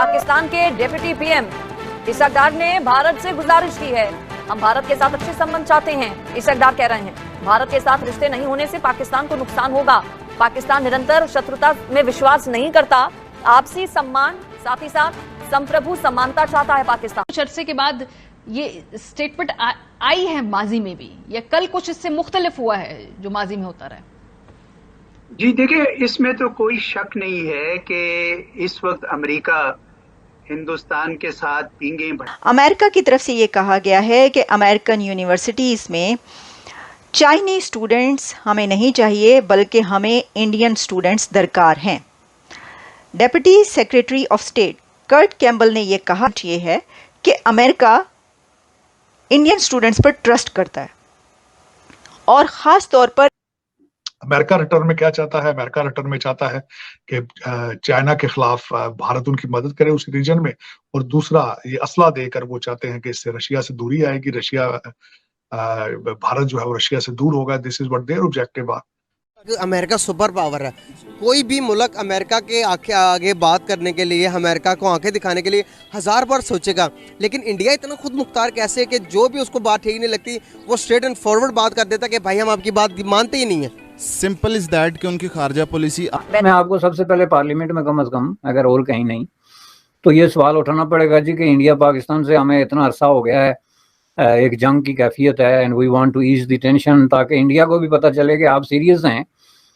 पाकिस्तान के deputy PM इसहाक डार ने भारत से गुजारिश की है, हम भारत के साथ अच्छे संबंध चाहते हैं। इसहाक डार कह रहे हैं भारत के साथ रिश्ते नहीं होने से पाकिस्तान को नुकसान होगा। पाकिस्तान निरंतर शत्रुता में विश्वास नहीं करता, आपसी सम्मान साथ ही साथ संप्रभु समानता चाहता है पाकिस्तान। कुछ अरसे के बाद ये स्टेटमेंट आई है माजी में भी, या कल कुछ इससे मुख्तलिफ हुआ है जो माजी में होता रहा है? जी देखिए, इसमें तो कोई शक नहीं है कि इस वक्त अमेरिका हिंदुस्तान के साथ पींगे भर। अमेरिका की तरफ से ये कहा गया है कि अमेरिकन यूनिवर्सिटीज़ में चाइनीज स्टूडेंट्स हमें नहीं चाहिए, बल्कि हमें इंडियन स्टूडेंट्स दरकार हैं। Deputy secretary of state Kurt Campbell ने यह कहा है कि अमेरिका इंडियन स्टूडेंट्स पर ट्रस्ट करता है और ख़ास तौर पर अमेरिका रिटर्न में क्या चाहता है? अमेरिका रिटर्न में चाहता है कि चाइना के खिलाफ भारत उनकी मदद करे उस रीजन में, और दूसरा ये असला देकर वो चाहते हैं कि इससे रशिया से दूरी आएगी, रशिया भारत जो है वो रशिया से दूर होगा। This is what their objective are. America super power है, कोई भी मुल्क अमेरिका के आगे बात करने के लिए, अमेरिका को आंखें दिखाने के लिए 1000 बार सोचेगा, लेकिन इंडिया इतना खुद मुख्तार कैसे कि जो भी उसको बात ठीक नहीं लगती वो स्ट्रेट एंड फॉरवर्ड बात कर देता कि भाई हम आपकी बात मानते ही नहीं है। सिंपल इज दैट कि उनकी खारजा पॉलिसी। मैं आपको सबसे पहले पार्लियामेंट में कम से कम, अगर और कहीं नहीं, तो ये सवाल उठाना पड़ेगा जी कि इंडिया पाकिस्तान से हमें इतना अरसा हो गया है, एक जंग की कैफियत है, and we want to ease the tension, ताकि इंडिया को भी पता चले कि आप सीरियस हैं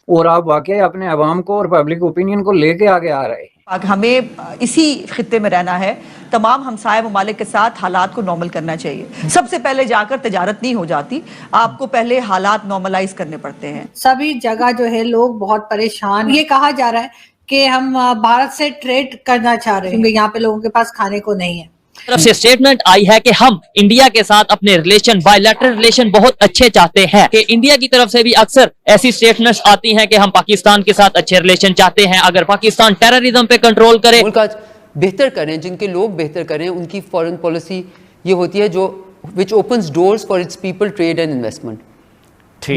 और आप वाकई अपने अवाम को और पब्लिक ओपिनियन को लेके आगे आ रहे हैं। हमें इसी खित्ते में रहना है, तमाम हमसाये ममालिक के साथ हालात को नॉर्मल करना चाहिए। सबसे पहले जाकर तजारत नहीं हो जाती, आपको पहले हालात नॉर्मलाइज करने पड़ते हैं। सभी जगह जो है लोग बहुत परेशान, ये कहा जा रहा है कि हम भारत से ट्रेड करना चाह रहे हैं क्योंकि यहाँ पे लोगों के पास खाने को नहीं है। तरफ से स्टेटमेंट आई है कि हम इंडिया के साथ अपने रिलेशन, बायलैटरल रिलेशन बहुत अच्छे चाहते हैं। कि इंडिया की तरफ से भी अक्सर ऐसी स्टेटमेंट्स आती हैं कि हम पाकिस्तान के साथ अच्छे रिलेशन चाहते हैं। अगर पाकिस्तान टेररिज्म पे कंट्रोल करे, मुल्क बेहतर करें, जिनके लोग बेहतर करें, उनकी फॉरेन पॉलिसी ये होती है जो which opens doors for its people, trade and investment,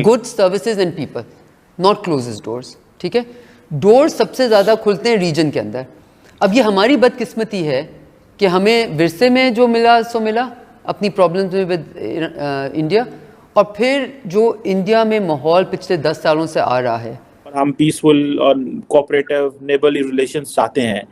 goods, services and people, not closes doors. ठीक है, डोर्स सबसे ज्यादा खुलते हैं रीजन के अंदर। अब ये हमारी बदकिस्मती है कि हमें विरसे में जो मिला सो मिला, अपनी प्रॉब्लम्स में विद इंडिया, और फिर जो इंडिया में माहौल पिछले 10 सालों से आ रहा है, और हम पीसफुल और कोऑपरेटिव नेबरली रिलेशंस चाहते हैं।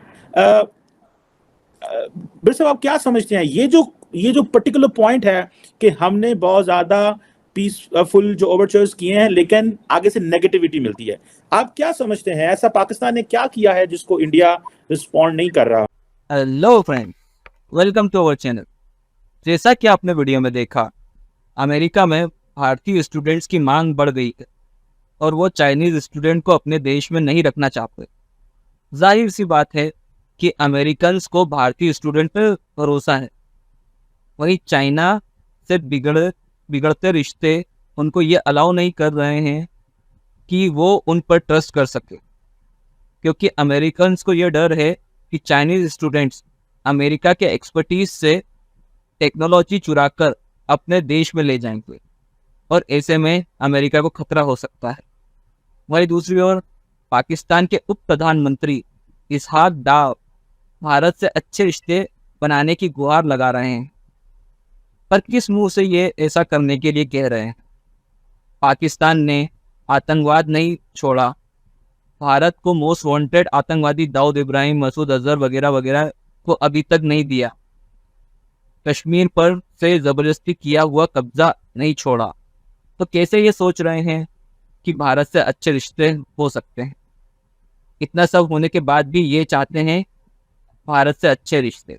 बिर साहब, आप क्या समझते हैं ये जो पर्टिकुलर पॉइंट है कि हमने बहुत ज़्यादा पीसफुल जो ओवरचर्स किए हैं लेकिन आगे से नेगेटिविटी मिलती है, आप क्या समझते हैं ऐसा पाकिस्तान ने क्या किया है जिसको इंडिया रिस्पॉन्ड नहीं कर रहा? Hello friend, welcome to our channel. जैसा कि आपने वीडियो में देखा, अमेरिका में भारतीय स्टूडेंट्स की मांग बढ़ गई है और वो चाइनीज स्टूडेंट को अपने देश में नहीं रखना चाहते। जाहिर सी बात है कि अमेरिकन्स को भारतीय स्टूडेंट पर भरोसा है, वहीं चाइना से बिगड़ते रिश्ते उनको ये अलाउ नहीं कर रहे हैं कि वो उन पर ट्रस्ट कर सके, क्योंकि अमेरिकन्स को ये डर है कि चाइनीज स्टूडेंट्स अमेरिका के एक्सपर्टीज से टेक्नोलॉजी चुराकर अपने देश में ले जाएंगे और ऐसे में अमेरिका को खतरा हो सकता है। वहीं दूसरी ओर पाकिस्तान के उप प्रधानमंत्री इसहाक डार भारत से अच्छे रिश्ते बनाने की गुहार लगा रहे हैं, पर किस मुंह से ये ऐसा करने के लिए कह रहे हैं? पाकिस्तान ने आतंकवाद नहीं छोड़ा, भारत को मोस्ट वांटेड आतंकवादी दाऊद इब्राहिम, मसूद अजहर वगैरह वगैरह को अभी तक नहीं दिया, कश्मीर पर से जबरदस्ती किया हुआ कब्जा नहीं छोड़ा, तो कैसे ये सोच रहे हैं कि भारत से अच्छे रिश्ते हो सकते हैं? इतना सब होने के बाद भी ये चाहते हैं भारत से अच्छे रिश्ते।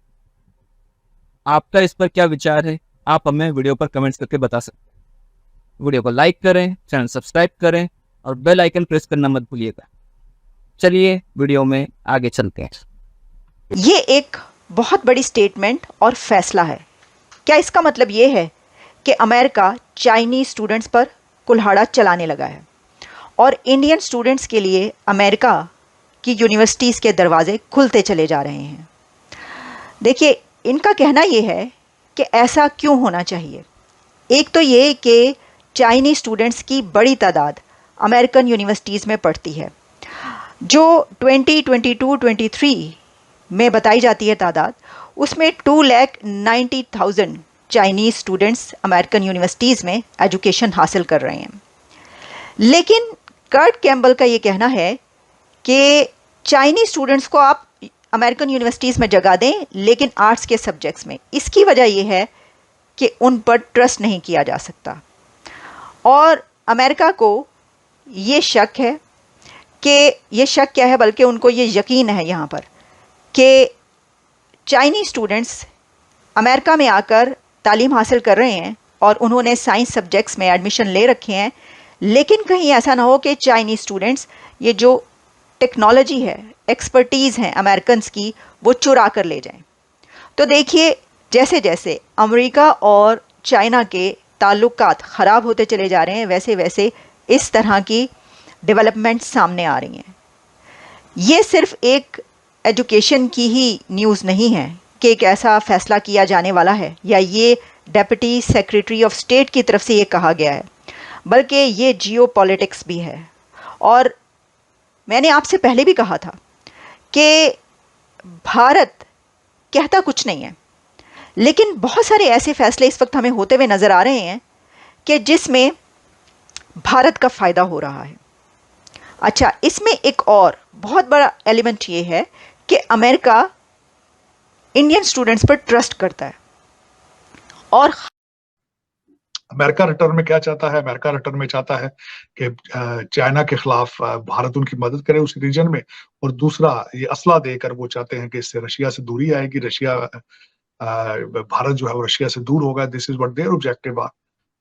आपका इस पर क्या विचार है? आप हमें वीडियो पर कमेंट्स करके बता सकते हैं। वीडियो को लाइक करें, चैनल सब्सक्राइब करें और बेल आइकन प्रेस करना मत भूलिएगा। चलिए वीडियो में आगे चलते हैं। ये एक बहुत बड़ी स्टेटमेंट और फैसला है। क्या इसका मतलब ये है कि अमेरिका चाइनीज स्टूडेंट्स पर कुल्हाड़ा चलाने लगा है और इंडियन स्टूडेंट्स के लिए अमेरिका की यूनिवर्सिटीज़ के दरवाजे खुलते चले जा रहे हैं? देखिए, इनका कहना ये है कि ऐसा क्यों होना चाहिए। एक तो ये कि चाइनीज स्टूडेंट्स की बड़ी तादाद अमेरिकन यूनिवर्सिटीज़ में पढ़ती है, जो 2022-23 में बताई जाती है तादाद, उसमें 2,90,000 चाइनीज स्टूडेंट्स अमेरिकन यूनिवर्सिटीज़ में एजुकेशन हासिल कर रहे हैं। लेकिन कर्ट कैम्बल का ये कहना है कि चाइनीज स्टूडेंट्स को आप अमेरिकन यूनिवर्सिटीज़ में जगह दें, लेकिन आर्ट्स के सब्जेक्ट्स में। इसकी वजह यह है कि उन पर ट्रस्ट नहीं किया जा सकता, और अमेरिका को ये शक है कि ये शक क्या है, बल्कि उनको ये यकीन है यहाँ पर कि चाइनीज स्टूडेंट्स अमेरिका में आकर तालीम हासिल कर रहे हैं और उन्होंने साइंस सब्जेक्ट्स में एडमिशन ले रखे हैं, लेकिन कहीं ऐसा ना हो कि चाइनीज स्टूडेंट्स ये जो टेक्नोलॉजी है, एक्सपर्टीज़ हैं अमेरिकन्स की, वो चुरा कर ले जाएं। तो देखिए, जैसे जैसे अमेरिका और चाइना के ताल्लुकात ख़राब होते चले जा रहे हैं, वैसे वैसे इस तरह की डेवलपमेंट सामने आ रही हैं। ये सिर्फ एक एजुकेशन की ही न्यूज़ नहीं है कि एक ऐसा फैसला किया जाने वाला है या ये डेप्यूटी सेक्रेटरी ऑफ स्टेट की तरफ से ये कहा गया है, बल्कि ये जियोपॉलिटिक्स भी है। और मैंने आपसे पहले भी कहा था कि भारत कहता कुछ नहीं है, लेकिन बहुत सारे ऐसे फैसले इस वक्त हमें होते हुए नज़र आ रहे हैं कि जिसमें भारत का फ़ायदा हो रहा है। अच्छा, इसमें एक और बहुत बड़ा एलिमेंट ये है कि अमेरिका इंडियन स्टूडेंट्स पर ट्रस्ट करता है। और अमेरिका रिटर्न में क्या चाहता है? अमेरिका रिटर्न में चाहता है कि चाइना के खिलाफ भारत उनकी मदद करे उस रीजन में, और दूसरा ये असला देकर वो चाहते हैं कि इससे रशिया से दूरी आएगी, भारत जो है वो रशिया से दूर होगा। This is what their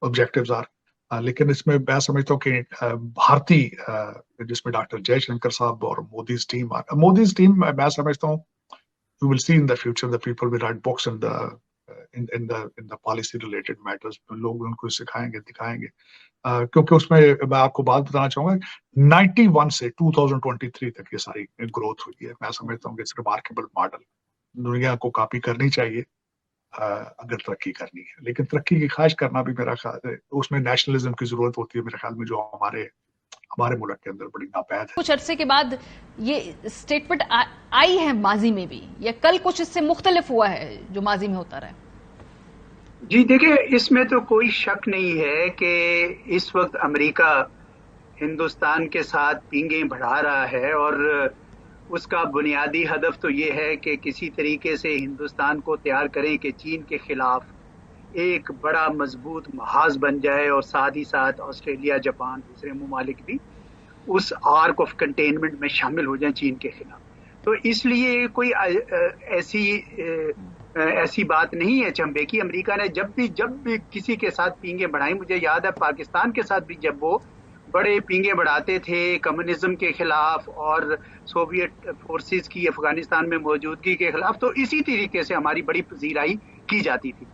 objectives are. लेकिन इसमें मैं समझता हूँ कि भारतीय जिसमें डॉक्टर जयशंकर साहब और मोदीज टीम मैं समझता हूँ we will see in the future the people will write books in the policy related matters। लोग उनको सिखाएंगे, दिखाएंगे, क्योंकि उसमें मैं आपको बात बताना चाहूंगा, 91 से 2023 तक ये सारी ग्रोथ हुई है। मैं समझता हूँ कि इट्स रिमार्केबल मॉडल, दुनिया को कॉपी करनी चाहिए अगर तरक्की करनी है। लेकिन तरक्की की ख्वाहिश करना भी मेरा ख्याल है उसमें नेशनलिज्म की जरूरत होती है, मेरे ख्याल में, जो हमारे मुल्क के अंदर बड़ी नापैद है। कुछ अरसे के बाद ये स्टेटमेंट आई है माजी में भी, या कल कुछ इससे मुख्तलिफ हुआ है जो माजी में होता रहा? जी देखिए, इसमें तो कोई शक नहीं है कि इस वक्त अमेरिका हिंदुस्तान के साथ पींगें बढ़ा रहा है, और उसका बुनियादी हदफ तो ये है कि किसी तरीके से हिंदुस्तान को तैयार करें कि चीन के खिलाफ एक बड़ा मजबूत महाज बन जाए, और साथ ही साथ ऑस्ट्रेलिया, जापान, दूसरे ममालिक भी उस आर्क ऑफ कंटेनमेंट में शामिल हो जाएं चीन के खिलाफ। तो इसलिए कोई ऐसी बात नहीं है चंबे की। अमेरिका ने जब भी किसी के साथ पींगे बढ़ाई, मुझे याद है पाकिस्तान के साथ भी जब वो बड़े पींगे बढ़ाते थे कम्युनिज्म के खिलाफ और सोवियत फोर्सेस की अफगानिस्तान में मौजूदगी के खिलाफ, तो इसी तरीके से हमारी बड़ी पजीराई की जाती थी।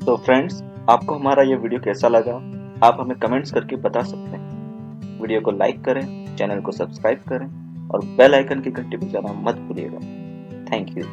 तो फ्रेंड्स, आपको हमारा ये वीडियो कैसा लगा आप हमें कमेंट्स करके बता सकते हैं। वीडियो को लाइक करें, चैनल को सब्सक्राइब करें और बेल आइकन की घंटी बजाना मत भूलिएगा। Thank you.